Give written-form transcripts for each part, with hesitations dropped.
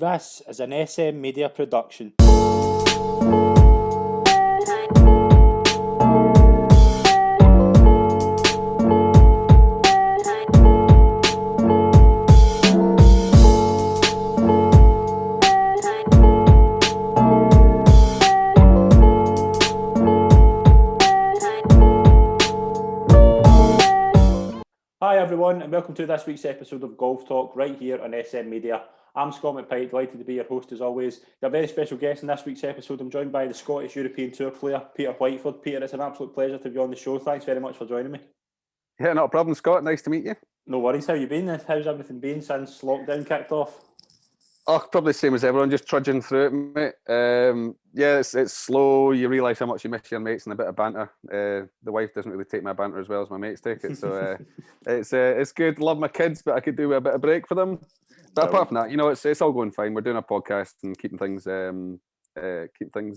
This is an SM Media production. Hi everyone, and welcome to this week's episode of Golf Talk right here on SM Media. I'm Scott McPike, delighted to be your host as always. Got a very special guest in this week's episode. I'm joined by the Scottish European Tour player, Peter Whiteford. Peter, it's an absolute pleasure to be on the show. Thanks very much for joining me. Yeah, not a problem, Scott. Nice to meet you. No worries. How you been? How's everything been since lockdown kicked off? Oh, probably the same as everyone, just trudging through it, mate. Yeah, it's slow. You realise how much you miss your mates and a bit of banter. The wife doesn't really take my banter as well as my mates take it, so it's good. Love my kids, but I could do a bit of break for them. But apart from that, it's all going fine. We're doing a podcast and keeping things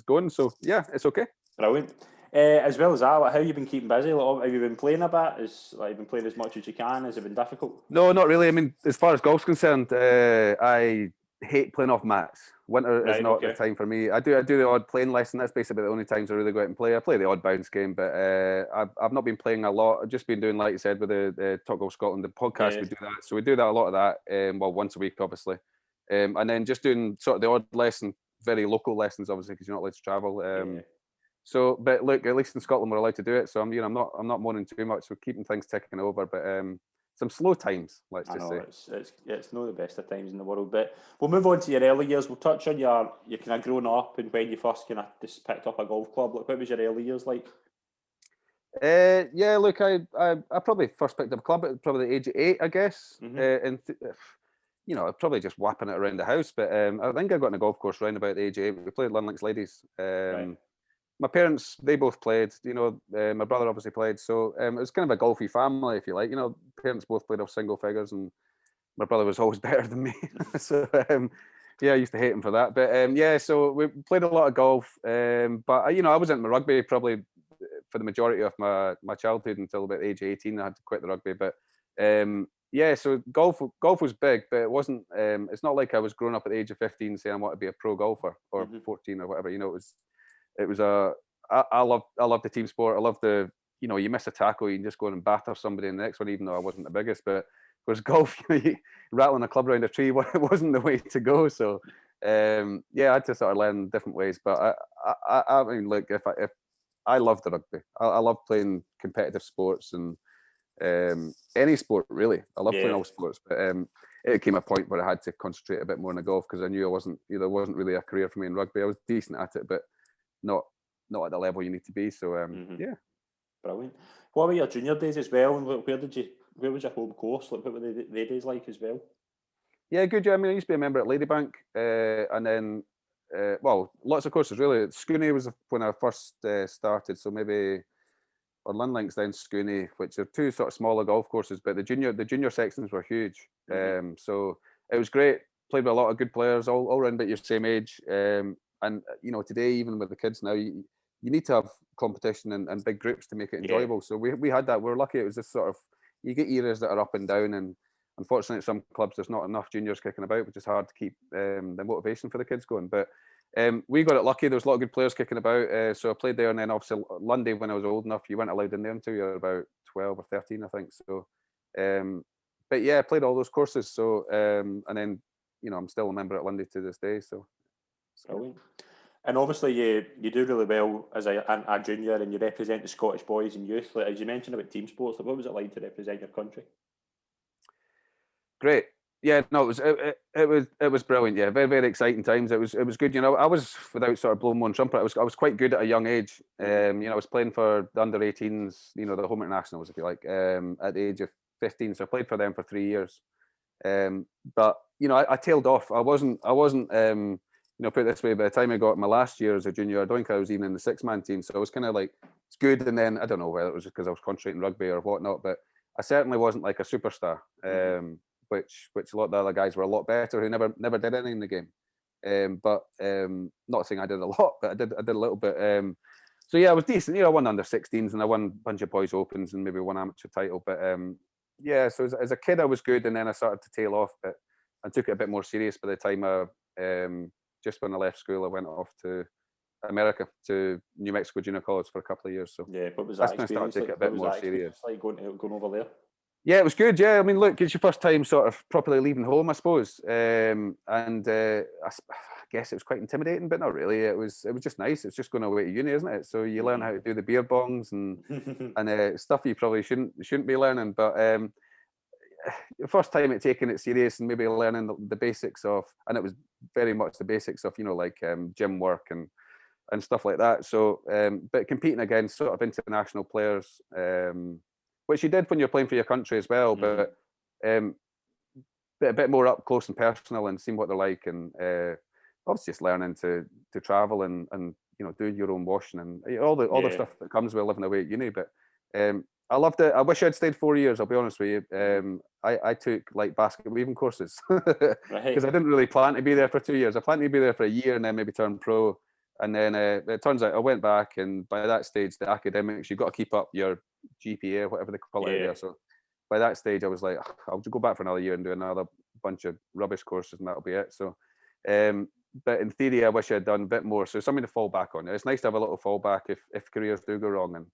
going. So yeah, it's okay. Brilliant. As well as that, how have you been keeping busy? Have you been playing a bit? Have you been playing as much as you can? Has it been difficult? No, not really. I mean, as far as golf's concerned, I hate playing off mats. Winter is not the time for me. I do the odd playing lesson. That's basically the only times I really go out and play. I play the odd bounce game, but I've not been playing a lot. I've just been doing, like you said, with the Talk Golf Scotland, the podcast. Yeah. We do that. So we do that a lot of that. Well, once a week, obviously, and then just doing sort of the odd lesson, very local lessons, obviously, because you're not allowed to travel. So, but look, at least in Scotland we're allowed to do it. So I'm not moaning too much. We're keeping things ticking over, but some slow times, let's just say. It's not the best of times in the world, but we'll move on to your early years. We'll touch on your kind of growing up and when you first kind of just picked up a golf club. Like, what was your early years like? Yeah, look, I probably first picked up a club at probably the age of 8, I guess. And probably just whapping it around the house. But I think I got in a golf course around about the age of 8. We played Linlinks Ladies. Right. My parents, they both played. My brother obviously played. So it was kind of a golfy family, if you like. Parents both played off single figures, and my brother was always better than me. So I used to hate him for that. But so we played a lot of golf. But I was into rugby probably for the majority of my childhood until about age 18. I had to quit the rugby. But so golf was big, but it wasn't. It's not like I was growing up at the age of 15 saying I want to be a pro golfer or 14 or whatever. It was I love the team sport. I love you miss a tackle, you can just go and batter somebody in the next one, even though I wasn't the biggest. But whereas golf, rattling a club around a tree, it wasn't the way to go. So I had to sort of learn different ways. But I mean, look, if I love the rugby, I love playing competitive sports and any sport really. I love playing all sports, but it came a point where I had to concentrate a bit more on the golf because I knew there wasn't really a career for me in rugby. I was decent at it, but not at the level you need to be. So yeah. Brilliant. What were your junior days as well? And where was your home course? Like, what were the days like as well? Yeah, good. Yeah, I mean, I used to be a member at Ladybank, and then lots of courses really. Scooney was when I first started, so maybe or Linlinks, then Scooney, which are two sort of smaller golf courses, but the junior sections were huge. So it was great. Played with a lot of good players, all around about your same age. And today, even with the kids now, you need to have competition and big groups to make it enjoyable. Yeah. So we had that. We're lucky. It was just sort of, you get eras that are up and down, and unfortunately at some clubs there's not enough juniors kicking about, which is hard to keep the motivation for the kids going. But we got it lucky. There was a lot of good players kicking about. So I played there, and then obviously Lundy, when I was old enough, you weren't allowed in there until you were about 12 or 13, I think. So but yeah, I played all those courses. So and then I'm still a member at Lundy to this day. So brilliant. And obviously you do really well as a junior, and you represent the Scottish boys and youth. Like, as you mentioned about team sports, what was it like to represent your country? Great. Yeah, no, it was brilliant. Yeah, very, very exciting times. It was good. I was, without sort of blowing my own trumpet, I was quite good at a young age. I was playing for the under 18s, the home internationals, if you like, at the age of 15. So I played for them for 3 years. But I tailed off. I wasn't put it this way, by the time I got my last year as a junior, I don't think I was even in the 6-man team. So I was kind of like, it's good. And then I don't know whether it was because I was concentrating rugby or whatnot, but I certainly wasn't like a superstar, which a lot of the other guys were a lot better who never did anything in the game. But not saying I did a lot, but I did a little bit. So yeah, I was decent. I won under 16s and I won a bunch of boys opens and maybe one amateur title. But so as a kid, I was good, and then I started to tail off. But I took it a bit more serious by the time I just when I left school, I went off to America, to New Mexico Junior College for a couple of years. So yeah, what was that's that when I started experience to take like? it a bit more serious. Like going over there? Yeah, it was good. Yeah, I mean, look, it's your first time sort of properly leaving home, I suppose, I guess it was quite intimidating, but not really. It was just nice. It's just going away to uni, isn't it? So you learn how to do the beer bongs and stuff you probably shouldn't be learning. But the first time taking it serious and maybe learning the basics of, and it was very much the basics of, like gym work and stuff like that. So, but competing against sort of international players, which you did when you're playing for your country as well, but a bit more up close and personal and seeing what they're like, and obviously just learning to travel and doing your own washing and all the stuff that comes with living away at uni. But I loved it. I wish I'd stayed 4 years. I'll be honest with you. I took like basket weaving courses because I didn't really plan to be there for 2 years. I planned to be there for a year and then maybe turn pro. And then it turns out I went back, and by that stage, the academics, you've got to keep up your GPA, whatever they call it there. So by that stage, I was like, I'll just go back for another year and do another bunch of rubbish courses, and that'll be it. So, but in theory, I wish I'd done a bit more. So something to fall back on. It's nice to have a little fallback if careers do go wrong.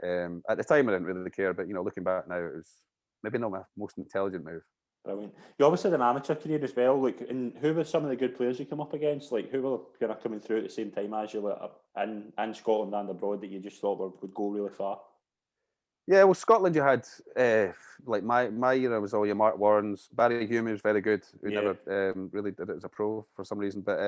And at the time, I didn't really care, but looking back now, it was maybe not my most intelligent move. Brilliant. You obviously had an amateur career as well. Like, and who were some of the good players you come up against? Like, who were kind of coming through at the same time as you, like, in Scotland and abroad, that you just thought would go really far? Yeah, well, Scotland, you had like my era was all your Mark Warrens. Barry Hume was very good, who never really did it as a pro for some reason. But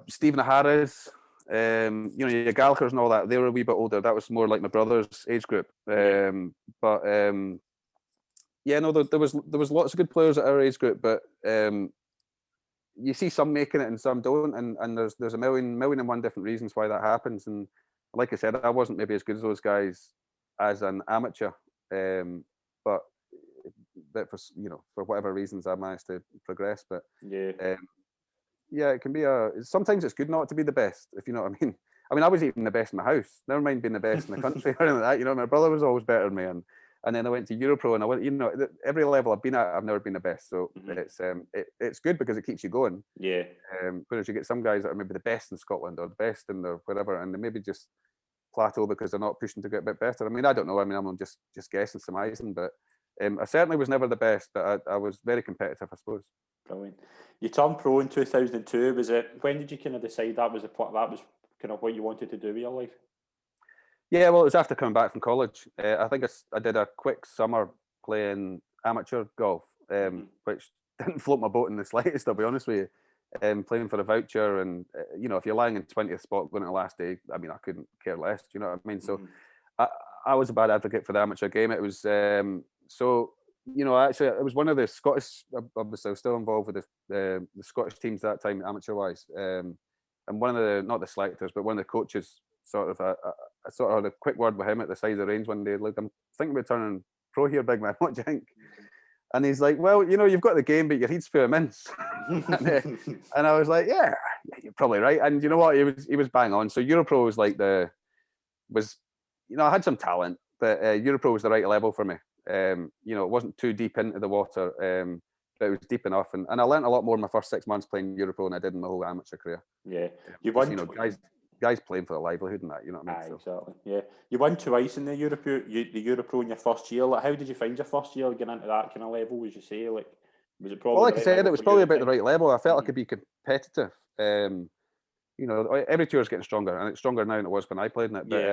Stephen O'Hara's, your Gallagher's and all that. They were a wee bit older. That was more like my brother's age group. But yeah, no, there was lots of good players at our age group, but you see some making it and some don't, and there's a million and one different reasons why that happens. And like I said, I wasn't maybe as good as those guys as an amateur, but for whatever reasons I managed to progress. But yeah, it can be sometimes it's good not to be the best, if you know what I mean. I mean, I was even the best in my house. Never mind being the best in the country or anything like that. My brother was always better than me, and then I went to Europro, and I went, every level I've been at, I've never been the best. So it's good because it keeps you going. Yeah. Whereas you get some guys that are maybe the best in Scotland or the best in the whatever, and they maybe just plateau because they're not pushing to get a bit better. I mean, I don't know. I mean, I'm just guessing, surmising, but I certainly was never the best, but I was very competitive, I suppose. Brilliant. You turned pro in 2002. When did you kind of decide that was kind of what you wanted to do with your life? Yeah, well, it was after coming back from college. I think I did a quick summer playing amateur golf, which didn't float my boat in the slightest, I'll be honest with you. Playing for a voucher, and if you're lying in 20th spot going to the last day, I mean, I couldn't care less. Do you know what I mean? So I was a bad advocate for the amateur game. It was actually it was one of the Scottish. Obviously, I was still involved with the Scottish teams that time, amateur wise, and one of the, not the selectors, but one of the coaches sort of I sort of had a quick word with him at the side of the range one day. Like, I'm thinking about turning pro here, big man. What do you think? And he's like, well, you've got the game, but your head's full of mince. and I was like, yeah, you're probably right. And you know what? He was bang on. So Europro was like I had some talent, but Europro was the right level for me. It wasn't too deep into the water, but it was deep enough. And I learned a lot more in my first 6 months playing Europro than I did in my whole amateur career. Yeah. Guys playing for the livelihood and that, you know what I mean? Exactly. Yeah. You won twice in the Europro in your first year. Like, how did you find your first year getting into that kind of level, would you say? Like, was it probably... Well, like I said, it was probably about the right level. I felt I could be competitive. Every tour is getting stronger, and it's stronger now than it was when I played in it. But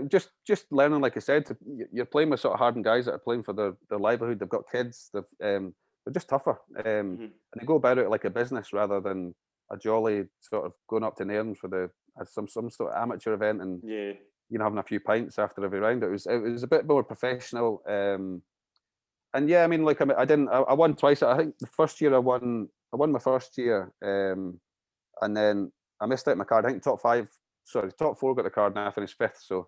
just learning, like I said, you're playing with sort of hardened guys that are playing for their livelihood. They've got kids. They're just tougher, and they go about it like a business rather than a jolly sort of going up to Nairn for some sort of amateur event and having a few pints after every round. It was a bit more professional. And yeah, I mean, like I won twice. I think the first year I won my first year, and then I missed out my card. I think top four got the card, and I finished fifth. So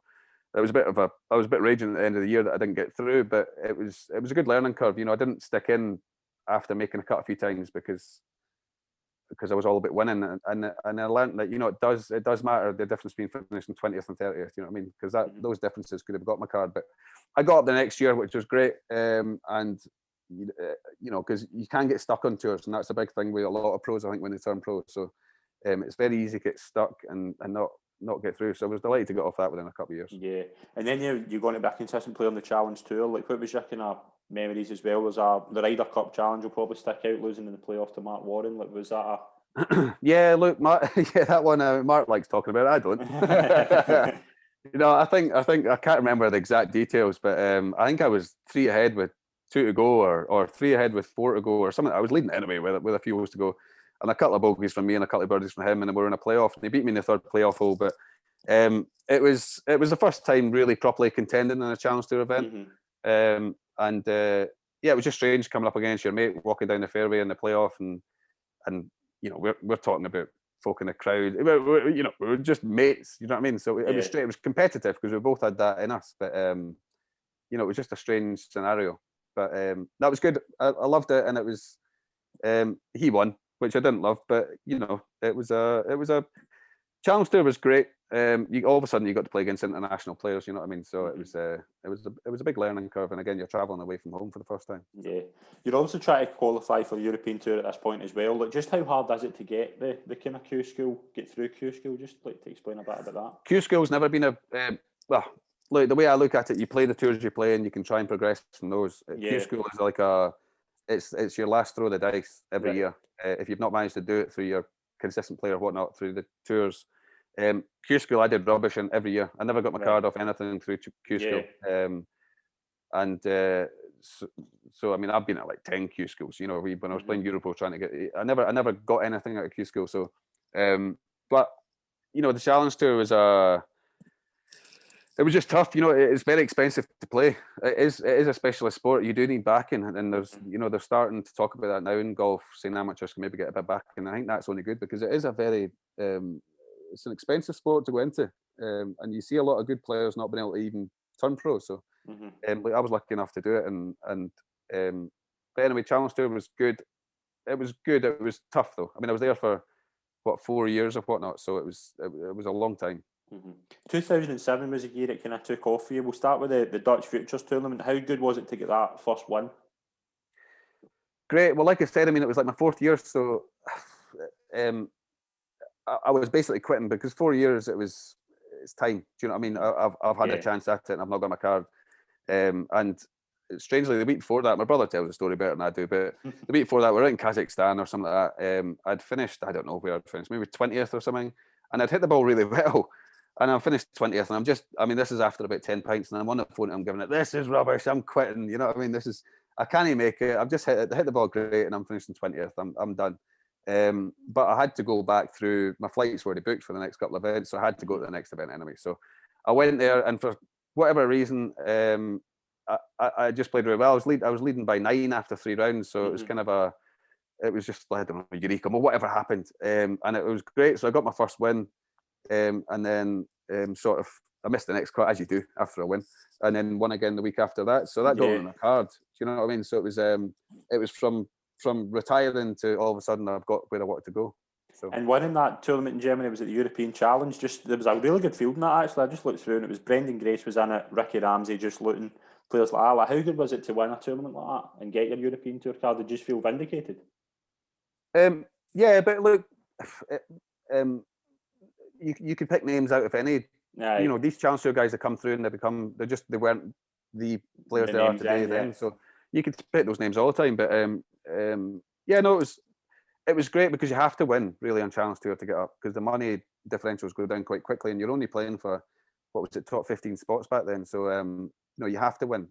it was I was a bit raging at the end of the year that I didn't get through, but it was a good learning curve. I didn't stick in after making a cut a few times because I was all about winning, and I learned that it does matter the difference between finishing 20th and 30th. You know what I mean? Because those differences could have got my card, but I got up the next year, which was great, and because you can get stuck on tours, and that's a big thing with a lot of pros, I think, when they turn pro. So it's very easy to get stuck and not get through. So I was delighted to get off that within a couple of years. Yeah, and then you're going to be a consistent player on the Challenge Tour. Like, what was your kind of memories as well? Was the Ryder Cup Challenge will probably stick out, losing in the playoff to Mark Warren? Like, was that Yeah, look, Mark, yeah, that one Mark likes talking about. I don't. I think I can't remember the exact details, but I think I was 3 ahead with 2 to go, or 3 ahead with 4 to go, or something. I was leading anyway with a few holes to go, and a couple of bogeys from me and a couple of birdies from him, and we were in a playoff. And he beat me in the 3rd playoff hole, but it was the first time really properly contending in a Challenge Tour event, and yeah, it was just strange coming up against your mate walking down the fairway in the playoff, and we're talking about folk in the crowd. We were just mates. You know what I mean? So it was straight. It was competitive because we both had that in us. But it was just a strange scenario. But that was good. I loved it, and it was he won, which I didn't love. But it was a Challenge Tour was great. All of a sudden you got to play against international players. You know what I mean? So it was a big learning curve. And again, you're traveling away from home for the first time. Yeah, you're also trying to qualify for the European Tour at this point as well. Like, just how hard is it to get the kind of Q school, get through Q school? Just like to explain a bit about that. Q school's never been look, the way I look at it, you play the tours you play, and you can try and progress from those. Q school is like it's your last throw of the dice every year. If you've not managed to do it through your consistent play or whatnot through the tours. Q school I did rubbish in every year. I never got my card off anything through Q school. So I mean, I've been at like 10 Q schools. When I was playing Europro, trying to get, I never got anything out of Q school. So, but the Challenge Tour was it was just tough. It's very expensive to play. It is a specialist sport. You do need backing, and there's they're starting to talk about that now in golf, saying amateurs can maybe get a bit back, and I think that's only good because it is a very it's an expensive sport to go into, and you see a lot of good players not being able to even turn pro. So, I was lucky enough to do it, but anyway, Challenge Tour was good. It was good. It was tough though. I mean, I was there for 4 years or whatnot, so it was a long time. 2007 was a year it kind of took off for you. We'll start with the Dutch Futures Tournament. How good was it to get that first win? Great. Well, like I said, I mean, it was like my 4th year, so I was basically quitting because 4 years it's time. Do you know what I mean? I've had a chance at it, and I've not got my card. And strangely, the week before that, my brother tells the story better than I do, but the week before that, we were in Kazakhstan or something like that. I'd finished, I don't know where I'd finished, maybe 20th or something, and I'd hit the ball really well. And I finished 20th, and this is after about 10 pints, and I'm on the phone and I'm giving it, this is rubbish, I'm quitting, you know what I mean? I can't even make it. I've just hit the ball great, and I'm finishing 20th. I'm done. But I had to go back through, my flights were already booked for the next couple of events, so I had to go to the next event anyway. So I went there, and for whatever reason, I just played really well. I was leading by 9 after 3 rounds, so it was kind of it was just, I don't know, eureka, or whatever happened. And it was great. So I got my first win. And then sort of I missed the next cut, as you do after a win, and then won again the week after that. So that got me on a card. Do you know what I mean? So it was from retiring to all of a sudden I've got where I wanted to go. So. And winning that tournament in Germany was at the European Challenge. There was a really good field in that actually. I just looked through and it was Brendan Grace was in it, Ricky Ramsey, just looting players like that. Like, how good was it to win a tournament like that and get your European Tour card? Did you just feel vindicated? Yeah, but look, you could pick names out of any. These Challenge Tour guys that come through and they weren't the players they are today then. So you could pick those names all the time. But it was great because you have to win really on Challenge Tour to get up because the money differentials go down quite quickly, and you're only playing for top 15 spots back then. So you have to win.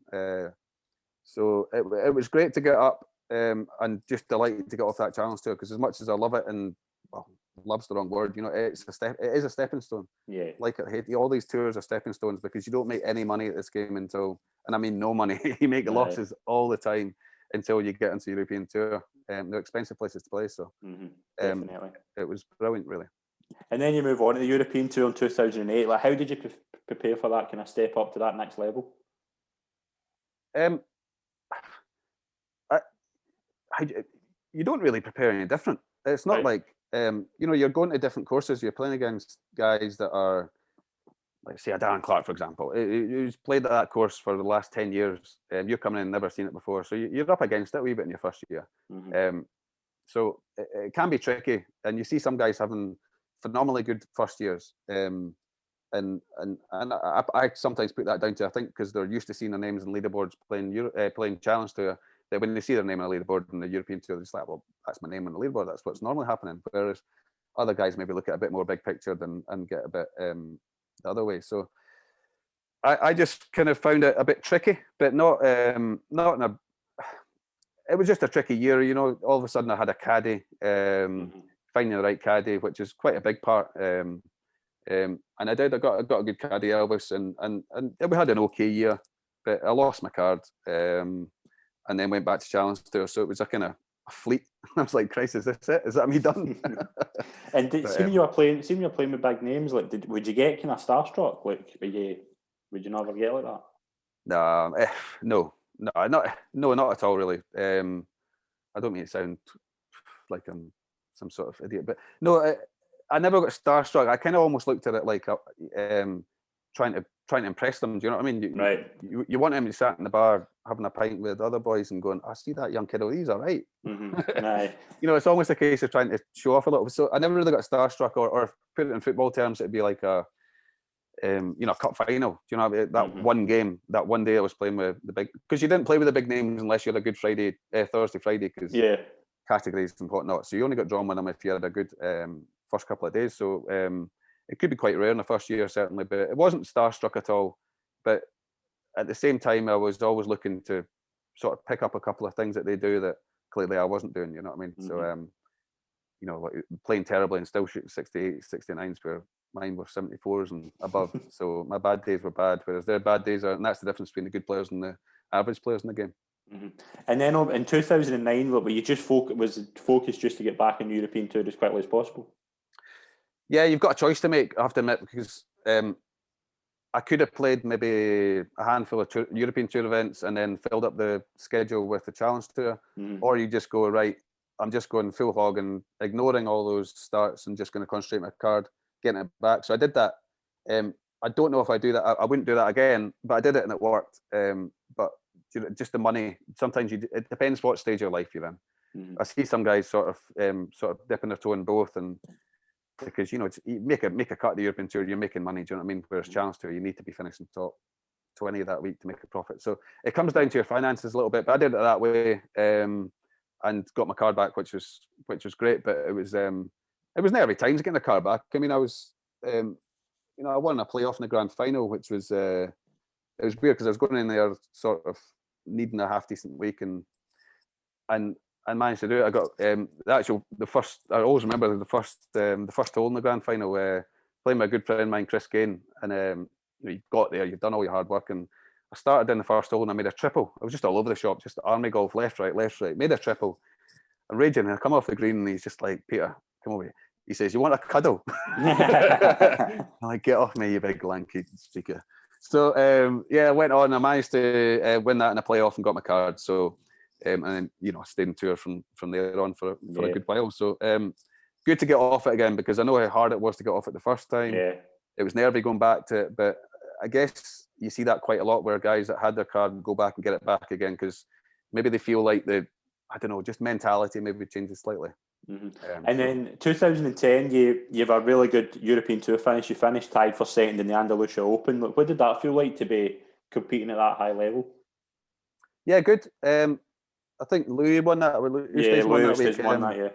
So it was great to get up, and just delighted to get off that Challenge Tour because as much as I love it, and love's the wrong word, it is a stepping stone. Yeah, like all these tours are stepping stones because you don't make any money at this game until, and I mean no money, you make losses all the time until you get into European Tour. They're expensive places to play, so definitely it was brilliant, really. And then you move on to the European Tour in 2008. Like, how did you prepare for that kind of step up to that next level? You don't really prepare any different. It's not like you're going to different courses. You're playing against guys that are, like say a Darren Clark, for example, who's played at that course for the last 10 years. You're coming in and never seen it before, so you're up against it a wee bit in your first year. So it can be tricky, and you see some guys having phenomenally good first years. And I sometimes put that down to, I think, because they're used to seeing their names in leaderboards playing Challenge Tour, that when they see their name on a leaderboard in the European Tour, they're just like, well, that's my name on the leaderboard. That's what's normally happening. Whereas other guys maybe look at a bit more big picture and get a bit the other way. So I just kind of found it a bit tricky, but not in a. It was just a tricky year, you know. All of a sudden, I had a caddy, finding the right caddy, which is quite a big part. And I did. I got a good caddy, Elvis, and we had an okay year, but I lost my card, and then went back to Challenge Tour. So it was a kind of a fleet. I was like, "Christ, is this it? Is that me done?" And seeing you were playing with big names, like, would you get kind of starstruck? Like, would you never get like that? No, not at all, really. I don't mean to sound like I'm some sort of idiot, but no, I never got starstruck. I kind of almost looked at it like trying to impress them. Do you know what I mean? Right. You want them to sat in the bar having a pint with other boys and going, "I see that young kid. Oh, he's all right." Aye. You know, it's almost a case of trying to show off a little. So I never really got starstruck, or put it in football terms, it'd be like a cup final. Do you know that one game, that one day I was playing with the big, because you didn't play with the big names unless you had a good Thursday, Friday, because categories and whatnot. So you only got drawn with them if you had a good first couple of days. So it could be quite rare in the first year, certainly, but it wasn't starstruck at all. But at the same time, I was always looking to sort of pick up a couple of things that they do that clearly I wasn't doing. You know what I mean? So like playing terribly and still shooting 68, 69s where mine were 74s and above. So my bad days were bad, whereas their bad days are, and that's the difference between the good players and the average players in the game. And then in 2009, were you just focused just to get back in the European Tour as quickly as possible? Yeah, you've got a choice to make, I have to admit, because I could have played maybe a handful of European Tour events and then filled up the schedule with the Challenge Tour, or you just go, right, I'm just going full hog and ignoring all those starts and just going to concentrate my card, getting it back. So I did that. I don't know if I do that. I wouldn't do that again, but I did it and it worked. But just the money. Sometimes it depends what stage of life you're in. I see some guys sort of dipping their toe in both, and because you make a cut at the European Tour, you're making money. Do you know what I mean? Whereas Challenge Tour, you need to be finishing top 20 that week to make a profit. So it comes down to your finances a little bit. But I did it that way. And got my card back, which was great. But it was nervy times getting the card back. I mean, I was, I won a playoff in the grand final, which was it was weird because I was going in there sort of needing a half decent week and managed to do it. I got the first. I always remember the first hole in the grand final, playing my good friend of mine, Chris Gain, and you got there, you've done all your hard work, and I started in the first hole and I made a triple. I was just all over the shop, just army golf, left, right, made a triple. I'm raging and I come off the green and he's just like, "Peter, come over here." He says, "You want a cuddle?" I'm like, "Get off me, you big lanky speaker." So I went on. I managed to win that in a playoff and got my card. So and then I stayed in tour from there on for a good while. So good to get off it again, because I know how hard it was to get off it the first time. It was nervy going back to it, but I guess you see that quite a lot where guys that had their card go back and get it back again because maybe they feel like just mentality maybe changes slightly. And then 2010, you have a really good European Tour finish. You finished tied for second in the Andalusia Open. What did that feel like to be competing at that high level? Yeah, good. I think Louis won that. Louis won that. Yeah,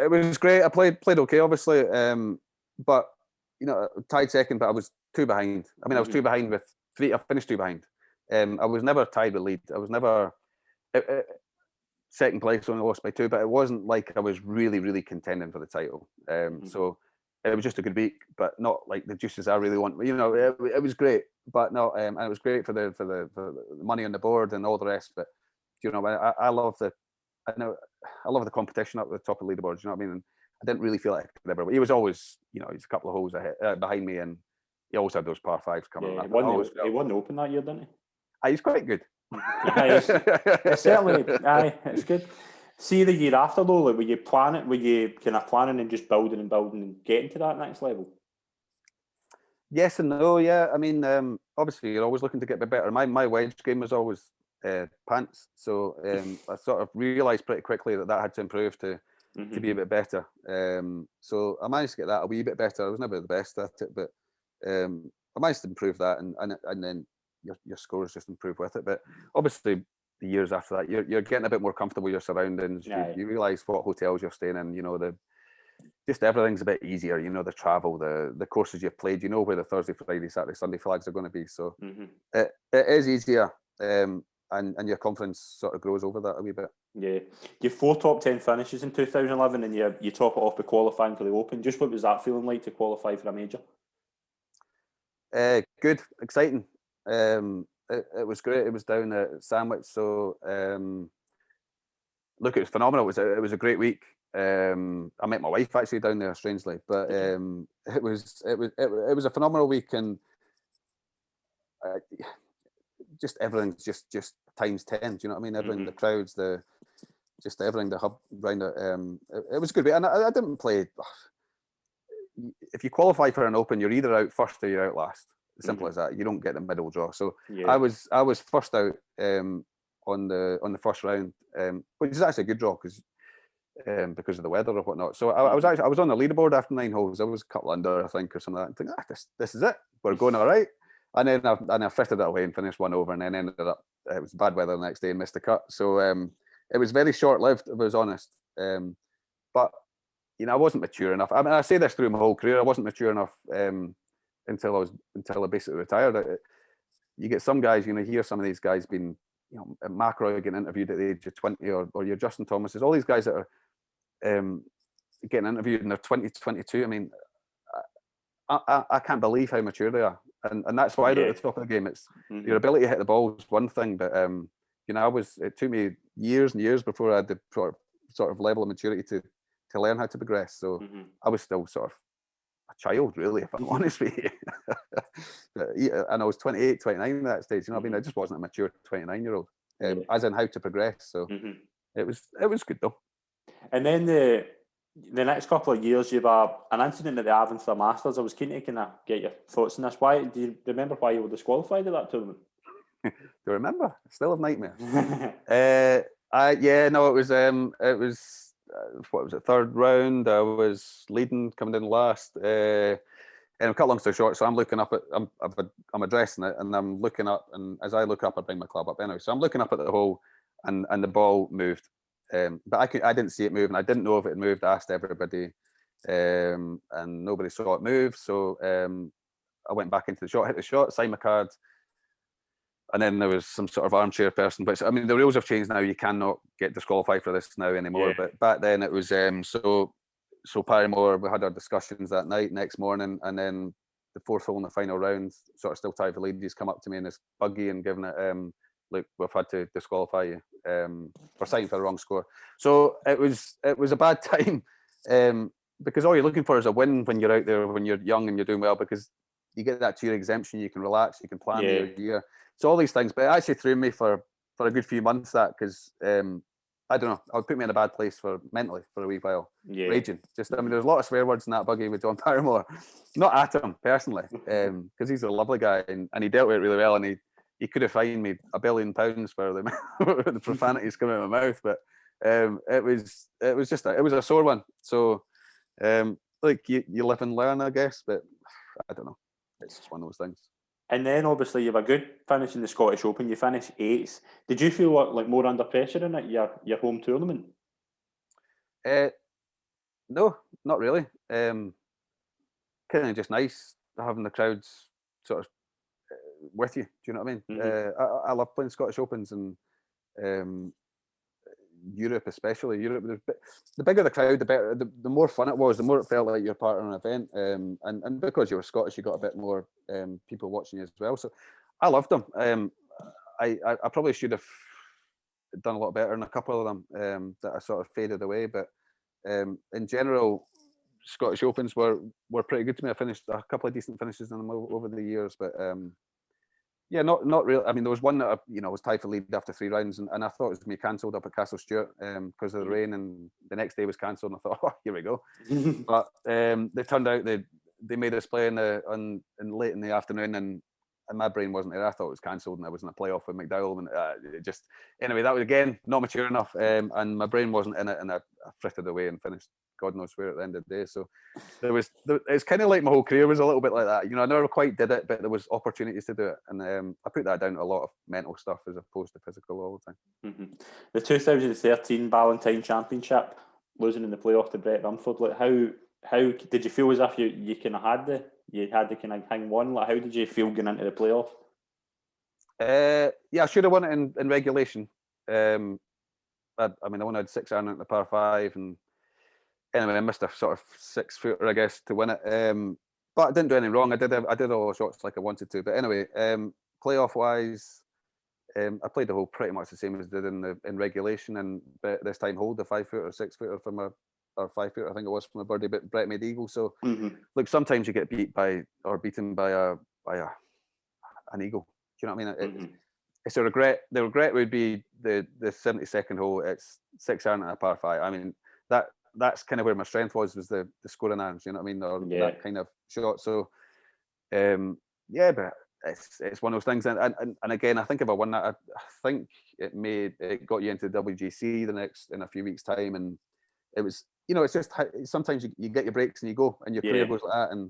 it was great. I played okay, obviously, but tied second, but I was two behind. I mean, I was two behind with three. I finished two behind. I was never tied with lead. I was never second place, only lost by two, but it wasn't like I was really, really contending for the title. So it was just a good week, but not like the juices I really want. It was great, but no, and it was great for the money on the board and all the rest. But I love the competition up at the top of the leaderboard. You know what I mean? And I didn't really feel like I could ever. He was always, he's a couple of holes ahead, behind me, and he always had those par fives coming up. He won the Open that year, didn't he? He's quite good. It's certainly, it's good. See, the year after though, like, were you kind of planning and just building and getting to that next level? Yes and no. Yeah, I mean, obviously you're always looking to get a bit better. My wedge game was always pants, so I sort of realised pretty quickly that had to improve to be a bit better. So I managed to get that a wee bit better. I was never the best at it, but I managed to improve that, and then your scores just improve with it. But obviously, the years after that, you're getting a bit more comfortable with your surroundings. You realise what hotels you're staying in. You know, just everything's a bit easier. You know, the travel, the courses you've played. You know where the Thursday, Friday, Saturday, Sunday flags are going to be. So it is easier, and your confidence sort of grows over that a wee bit. Yeah, you 4 top 10 finishes in 2011, and you top it off by qualifying for the Open. Just what was that feeling like to qualify for a major? Good, exciting. It was great. It was down at Sandwich, so look, it was phenomenal. It was a great week. I met my wife actually down there, strangely, but it was a phenomenal week, and just everything's just times 10. Do you know what I mean? Everything, the crowds, just everything, the hub around it. It was a good week, and I didn't play. If you qualify for an Open, you're either out first or you're out last. Simple as that. You don't get the middle draw. So I was first out on the first round, which is actually a good draw because of the weather or whatnot. So I was on the leaderboard after 9 holes. I was a couple under, I think, or something like that. I think, this is it. We're going all right. And then I frittered it away and finished one over, and then ended up, it was bad weather the next day and missed the cut. So it was very short-lived, if I was honest. But you know, I wasn't mature enough. I mean, I say this through my whole career. I wasn't mature enough until I basically retired. You get some guys, you know, hear some of these guys being, you know, McIlroy getting interviewed at the age of 20, or your Justin Thomases, all these guys that are getting interviewed in their 20, 22. I mean, I can't believe how mature they are, and that's why they're at the top of the game. It's your ability to hit the ball is one thing, but you know, it took me years and years before I had the sort of level of maturity to learn how to progress. So I was still sort of a child, really, if I'm honest with you. And I was 28, 29 at that stage. You know what I mean? I just wasn't a mature 29-year-old, as in how to progress. So it was good though. And then the next couple of years, you've an incident at the Avonshire Masters. I was keen to kind of get your thoughts on this. Why do you remember why you were disqualified at that tournament? Do you remember? I still have nightmares. No, it was what was it, third round? I was leading, coming in last. And I'll cut long story short, so I'm looking up at, I'm addressing it, and I'm looking up, and as I look up, I bring my club up anyway. So I'm looking up at the hole, and the ball moved. But I didn't see it move, and I didn't know if it moved. I asked everybody, and nobody saw it move. So I went back into the shot, hit the shot, signed my card. And then there was some sort of armchair person, but I mean, the rules have changed now. You cannot get disqualified for this now anymore. But back then it was so Parrymore. We had our discussions that night, next morning, and then the fourth hole in the final round, sort of still tied for lead. He's come up to me in this buggy and given it, look, we've had to disqualify you for signing for the wrong score. So it was a bad time because all you're looking for is a win when you're out there, when you're young and you're doing well, because you get that 2-year exemption, you can relax, you can plan your year. So all these things, but it actually threw me for a good few months, that, because I don't know, I would put me in a bad place mentally for a wee while, raging. Just, I mean, there's a lot of swear words in that buggy with John Parrymore, not at him personally, because he's a lovely guy, and he dealt with it really well, and he could have fined me £1 billion for the profanities coming out of my mouth, but it was a sore one. So like you live and learn, I guess, but I don't know, it's just one of those things. And then obviously you have a good finish in the Scottish Open. You finished 8th. Did you feel like more under pressure in it, your home tournament? No, not really. Kind of just nice having the crowds sort of with you. Do you know what I mean? I love playing Scottish Opens, and Europe especially. Europe, the bigger the crowd, the better, the more fun it was, the more it felt like you're part of an event. And because you were Scottish, you got a bit more people watching you as well. So I loved them. I probably should have done a lot better in a couple of them that I sort of faded away. But in general, Scottish Opens were pretty good to me. I finished a couple of decent finishes in them over the years, but yeah, not really. I mean, there was one that was tied for lead after 3 rounds, and I thought it was going to be cancelled up at Castle Stewart because of the rain, and the next day was cancelled, and I thought, oh, here we go. But they turned out they made us play in late in the afternoon, and my brain wasn't there. I thought it was cancelled, and I was in a playoff with McDowell, and it just anyway. That was again not mature enough, and my brain wasn't in it, and I frittered away and finished God knows where at the end of the day. So it's kind of like my whole career was a little bit like that. You know, I never quite did it, but there was opportunities to do it, and I put that down to a lot of mental stuff as opposed to physical all the time. Mm-hmm. The 2013 Ballantine Championship, losing in the playoff to Brett Rumford, like how did you feel as if you kind of had the kind of hang one? Like, how did you feel going into the playoff? Yeah, I should have won it in regulation. I mean, I won at 6 iron at the par 5, and anyway, I missed a sort of 6-footer, I guess, to win it. But I didn't do anything wrong. I did all the shots like I wanted to. But anyway, playoff wise, I played the hole pretty much the same as I did in regulation, but this time hold the 5-footer, 6-footer from a or 5-footer, I think it was, from a birdie, but Brett made eagle. So look, sometimes you get beaten by an eagle. Do you know what I mean? It's a regret. The regret would be the 72nd hole. It's 6 iron and a par 5. I mean, that's kind of where my strength was the scoring irons. You know what I mean? Or that kind of shot. So yeah, but it's one of those things. And again, I think if I won that, I think it got you into WGC in a few weeks' time, and it was, you know, it's just sometimes you get your breaks and you go, and your career goes like that, and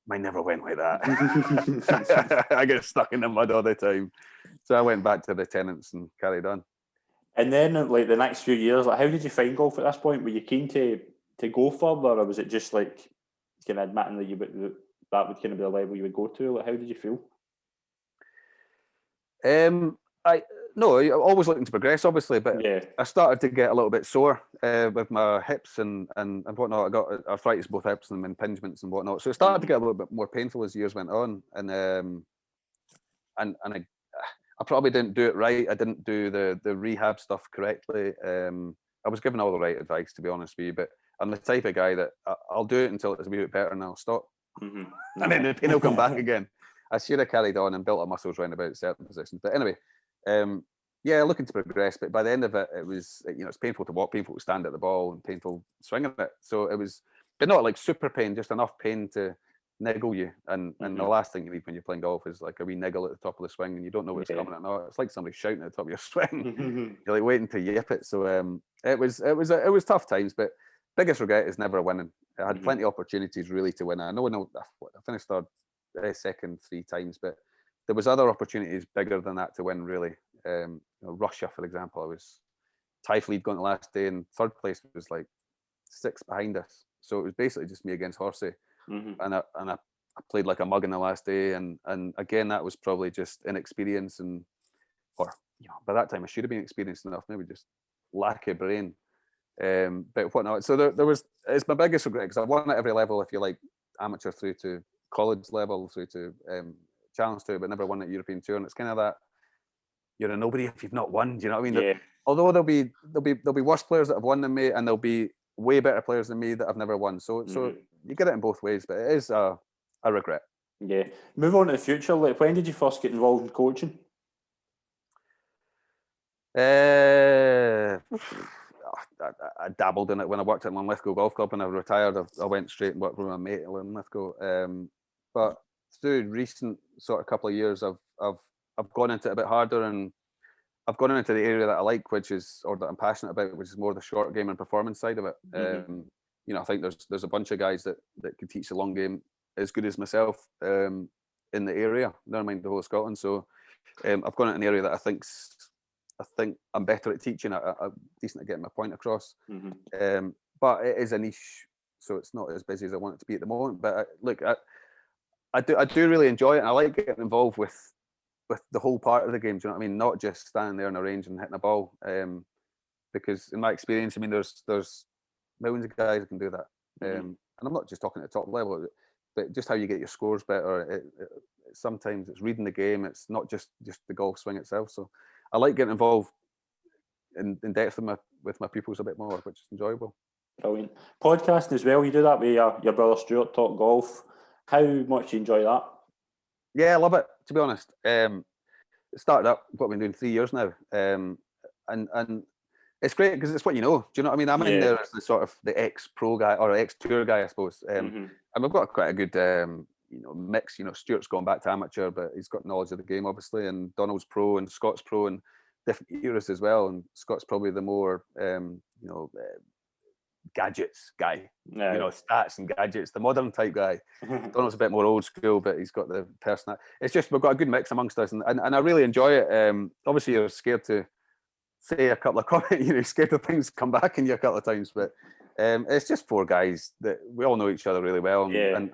mine never went like that. I get stuck in the mud all the time. So I went back to the tenants and carried on. And then, like, the next few years, like, how did you find golf at this point? Were you keen to go further, or was it just like kind of admitting that would kind of be the level you would go to? Like, how did you feel? I'm always looking to progress, obviously, but I started to get a little bit sore with my hips and whatnot. I got arthritis both hips and impingements and whatnot, so it started to get a little bit more painful as years went on. And I probably didn't do it right. I didn't do the rehab stuff correctly. I was given all the right advice, to be honest with you, but I'm the type of guy that I'll do it until it's a wee bit better and I'll stop. And then the pain will come back again. I should have carried on and built up muscles round about certain positions. But anyway, looking to progress. But by the end of it, it was, it's painful to walk, painful to stand at the ball, and painful swinging it. So it was, but not like super pain, just enough pain to niggle you. And the last thing you need when you're playing golf is like a wee niggle at the top of the swing, and you don't know what's coming or not. It's like somebody shouting at the top of your swing. You're like waiting to yip it. So it was tough times, but biggest regret is never winning. I had plenty of opportunities really to win. I finished third, second 3 times, but there was other opportunities bigger than that to win really. Russia, for example, I was Typh lead going the last day, and third place was like 6 behind us. So it was basically just me against Horsey. And I played like a mug in the last day, and again that was probably just inexperience, or by that time I should have been experienced enough, maybe just lack of brain, but whatnot. So it's my biggest regret, because I've won at every level, if you like, amateur through to college level, through to challenge tour, but never won at European Tour. And it's kind of that you're a nobody if you've not won. Do you know what I mean? Although there'll be worse players that have won than me, and there'll be way better players than me that have never won. So you get it in both ways, but it is a regret. Yeah. Move on to the future. Like, when did you first get involved in coaching? I dabbled in it when I worked at Linlithgow Golf Club, and I retired. I went straight and worked with my mate at Linlithgow. But through recent sort of couple of years, I've gone into it a bit harder, and I've gone into the area that I like, or that I'm passionate about, which is more the short game and performance side of it. I think there's a bunch of guys that can teach the long game as good as myself in the area, never mind the whole of Scotland. So I've gone into an area that I think I'm better at teaching. I'm decent at getting my point across. But it is a niche, so it's not as busy as I want it to be at the moment. But I do really enjoy it, and I like getting involved with the whole part of the game. Do you know what I mean? Not just standing there on a range and hitting a ball. Because in my experience, I mean, there's millions of guys who can do that. And I'm not just talking at the top level, but just how you get your scores better. Sometimes it's reading the game. It's not just the golf swing itself. So I like getting involved in depth with my pupils a bit more, which is enjoyable. Brilliant. Podcasting as well. You do that with your brother Stuart, Talk Golf. How much do you enjoy that? Yeah, I love it, to be honest. It started up, what we've been doing 3 years now. And it's great because it's what you know. Do you know what I mean? I'm in there as the sort of the ex-pro guy or ex-tour guy, I suppose. And we've got quite a good, mix. Stuart's gone back to amateur, but he's got knowledge of the game, obviously. And Donald's pro and Scott's pro and different eras as well. And Scott's probably the more, gadgets guy. Stats and gadgets, the modern type guy. Donald's a bit more old school, but he's got the personality. It's just we've got a good mix amongst us, and I really enjoy it. Obviously, you're scared to say a couple of comments, scared of things come back in you a couple of times, but it's just four guys that we all know each other really well, and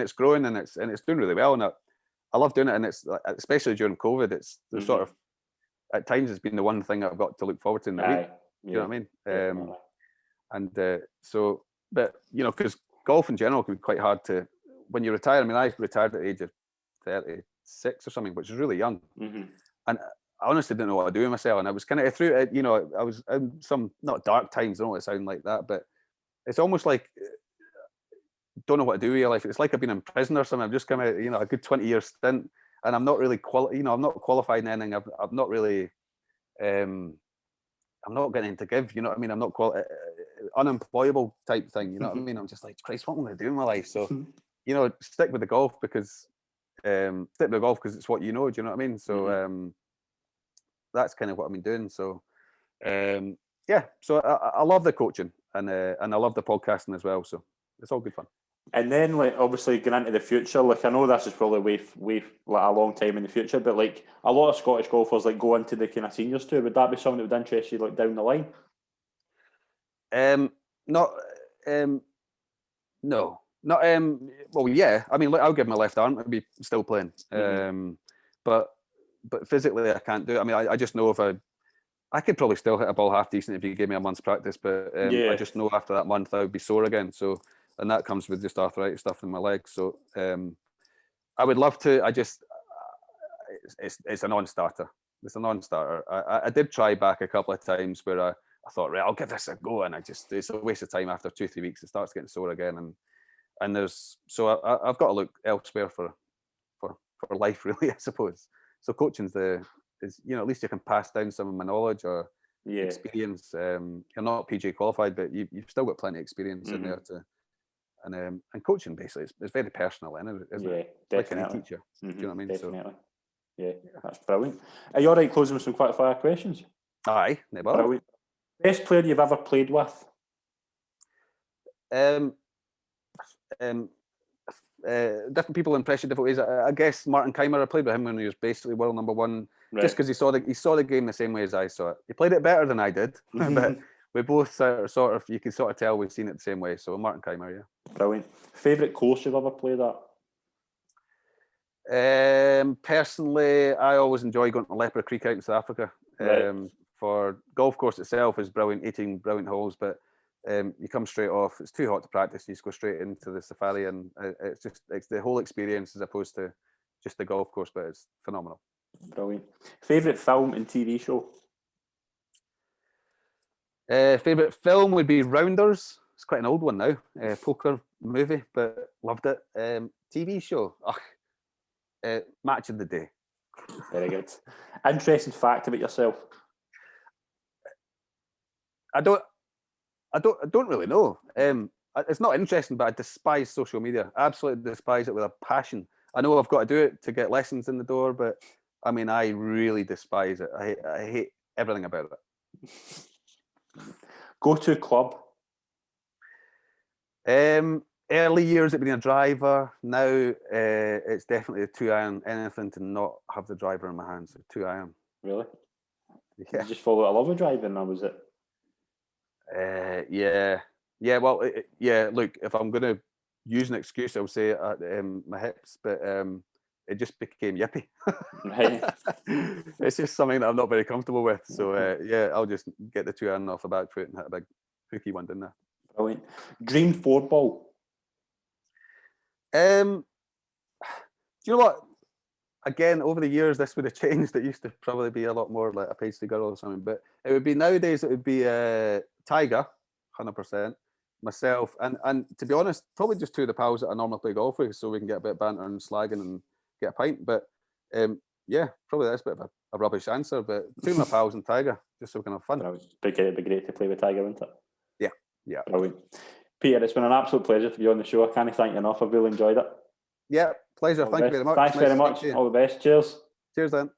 it's growing and it's doing really well, and I love doing it, and it's especially during COVID, it's the sort of at times it's been the one thing I've got to look forward to in the week. You know what I mean? Because golf in general can be quite hard to when you retire. I mean, I retired at the age of 36 or something, which is really young, and I honestly didn't know what to do with myself, and I was kind of through it. I was in some not dark times. I don't want to sound like that, but it's almost like don't know what to do with your life. It's like I've been in prison or something. I've just come out, a good 20-year stint, and I'm not really I'm not qualified in anything. I've not really, I'm not getting to give. You know what I mean? I'm not unemployable type thing. You know what I mean? I'm just like, Christ, what am I going to do in my life? So, stick with the golf because it's what you know. Do you know what I mean? So. That's kind of what I've been doing. So, So I love the coaching and I love the podcasting as well. So it's all good fun. And then, obviously, going into the future, I know this is probably way a long time in the future, but a lot of Scottish golfers go into the kind of seniors too. Would that be something that would interest you down the line? No, not. Well, yeah. I mean, I'll give my left arm. I'd be still playing. But physically, I can't do it. I mean, I just know if I could probably still hit a ball half decent if you gave me a month's practice, but I just know after that month I would be sore again. So, and that comes with just arthritis stuff in my legs. So, I would love to. It's a non-starter. It's a non-starter. I did try back a couple of times where I thought, right, I'll give this a go, and it's a waste of time. After 2-3 weeks, it starts getting sore again, and I've got to look elsewhere for life, really, I suppose. So coaching's at least you can pass down some of my knowledge or experience. You're not PGA qualified, but you've still got plenty of experience in there and coaching basically it's very personal, isn't it? Definitely. Like any teacher. Do you know what I mean? Definitely. So, that's brilliant. Are you all right closing with some quick fire questions? Aye, no bother. Brilliant. Best player you've ever played with? Different people impress you different ways. I guess Martin Keimer, I played with him when he was basically world number one, just because he saw the game the same way as I saw it. He played it better than I did, but we both sort of you can sort of tell we've seen it the same way. So Martin Keimer, yeah. Brilliant. Favourite course you've ever played at? Personally, I always enjoy going to Leopard Creek out in South Africa. For golf course itself is brilliant, 18 brilliant holes, but you come straight off. It's too hot to practice. You just go straight into the safari, and it's the whole experience as opposed to just the golf course. But it's phenomenal. Brilliant. Favorite film and TV show? Favorite film would be Rounders. It's quite an old one now. Poker movie, but loved it. TV show. Match of the Day. Very good. Interesting fact about yourself? I don't really know. It's not interesting, but I despise social media. Absolutely despise it with a passion. I know I've got to do it to get lessons in the door, but I mean, I really despise it. I hate everything about it. Go-to club? Early years, it's been a driver. Now it's definitely a 2-iron. Anything to not have the driver in my hands. 2-iron. Really? Yeah. You just follow a love of driving, or was it? Yeah. Well, look, if I'm going to use an excuse, I'll say my hips, but it just became yippy. Right. It's just something that I'm not very comfortable with. So I'll just get the 2-iron off the back foot and hit a big hooky one in there. Brilliant. Dream 4-ball? Do you know what? Again, over the years, this would have changed. It used to probably be a lot more like a pastry girl or something, but it would be nowadays. It would be Tiger, 100%. Myself, and to be honest, probably just two of the pals that I normally play golf with, so we can get a bit of banter and slagging and get a pint. But probably that's a bit of a rubbish answer, but two of my pals and Tiger, just so we can have fun. It'd be great to play with Tiger, wouldn't it? Yeah. Brilliant. Peter, it's been an absolute pleasure to be on the show. I can't thank you enough. I've really enjoyed it. Yeah, pleasure. Thank you very much. Thanks very much. All the best. Cheers. Cheers then.